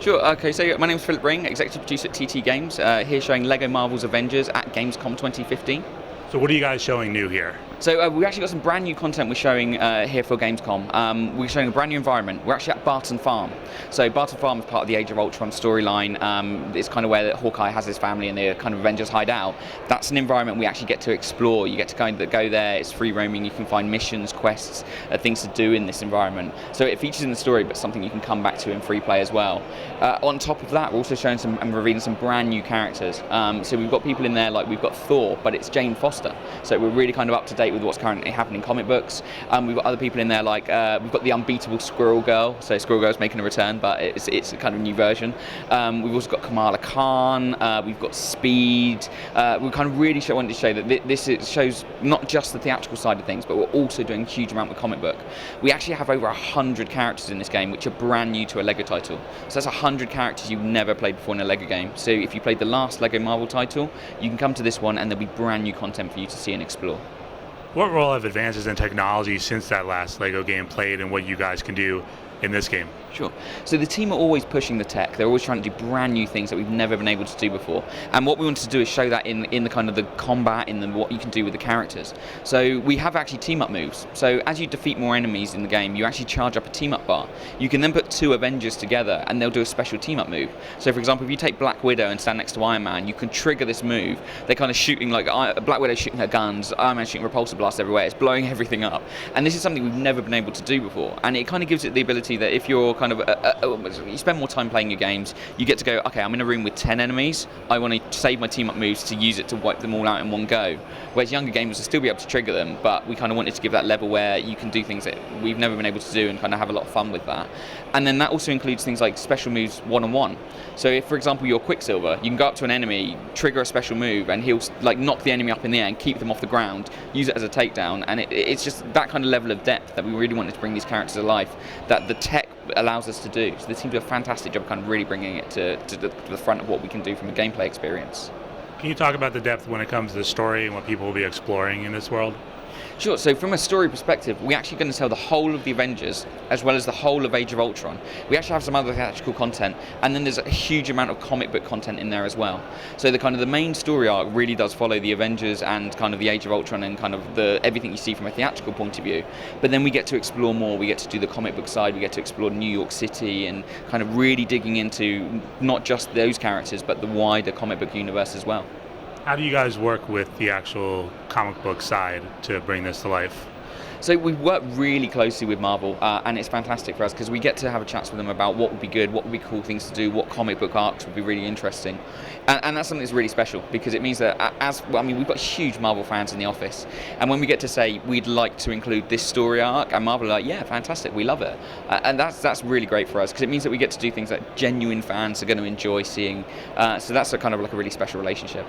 Sure. Okay, so my name's Philip Ring, executive producer at TT Games, here showing LEGO Marvel's Avengers at Gamescom 2015. So what are you guys showing new here? So we've actually got some brand new content we're showing here for Gamescom. We're showing a brand new environment. We're actually at Barton Farm. So Barton Farm is part of the Age of Ultron storyline. It's kind of where Hawkeye has his family and the kind of Avengers hide out. That's an environment we actually get to explore. You get to kind of go there. It's free roaming. You can find missions, quests, things to do in this environment. So it features in the story, but something you can come back to in free play as well. On top of that, we're also showing some and revealing some brand new characters. So we've got people in there like we've got Thor, but it's Jane Foster. So we're really kind of up to date with what's currently happening in comic books. We've got other people in there like we've got the unbeatable Squirrel Girl. So Squirrel Girl's making a return, but it's a kind of new version. We've also got Kamala Khan. We've got Speed. We kind of really wanted to show that this shows not just the theatrical side of things, but we're also doing a huge amount with comic book. We actually have over 100 characters in this game, which are brand new to a LEGO title. So that's 100 characters you've never played before in a LEGO game. So if you played the last LEGO Marvel title, you can come to this one and there'll be brand new content for you to see and explore. What role have advances in technology since that last LEGO game played in what you guys can do in this game? Sure. So the team are always pushing the tech. They're always trying to do brand new things that we've never been able to do before. And what we wanted to do is show that in the kind of the combat, in what you can do with the characters. So we have actually team up moves. So as you defeat more enemies in the game, you actually charge up a team up bar. You can then put two Avengers together and they'll do a special team up move. So for example, if you take Black Widow and stand next to Iron Man, you can trigger this move. They're kind of shooting like Black Widow shooting her guns, Iron Man shooting Repulsor Blast everywhere. It's blowing everything up. And this is something we've never been able to do before. And it kind of gives it the ability that if you're kind of you spend more time playing your games, you get to go, okay, I'm in a room with 10 enemies, I want to save my team up moves to use it to wipe them all out in one go. Whereas younger gamers will still be able to trigger them, but we kind of wanted to give that level where you can do things that we've never been able to do and kind of have a lot of fun with that. And then that also includes things like special moves one-on-one. So if, for example, you're Quicksilver, you can go up to an enemy, trigger a special move, and he'll like knock the enemy up in the air and keep them off the ground, use it as a takedown, and it's just that kind of level of depth that we really wanted to bring these characters to life, that the tech allows us to do. So the team do a fantastic job kind of really bringing it to the front of what we can do from a gameplay experience. Can you talk about the depth when it comes to the story and what people will be exploring in this world? Sure, so from a story perspective, we're actually going to tell the whole of the Avengers, as well as the whole of Age of Ultron. We actually have some other theatrical content, and then there's a huge amount of comic book content in there as well. So the main story arc really does follow the Avengers and kind of the Age of Ultron and kind of everything you see from a theatrical point of view. But then we get to explore more, we get to do the comic book side, we get to explore New York City and kind of really digging into not just those characters, but the wider comic book universe as well. How do you guys work with the actual comic book side to bring this to life? So we work really closely with Marvel, and it's fantastic for us because we get to have a chat with them about what would be good, what would be cool things to do, what comic book arcs would be really interesting, and that's something that's really special because it means that we've got huge Marvel fans in the office, and when we get to say we'd like to include this story arc, and Marvel are like, yeah, fantastic, we love it, and that's really great for us because it means that we get to do things that genuine fans are going to enjoy seeing. So that's a kind of like a really special relationship.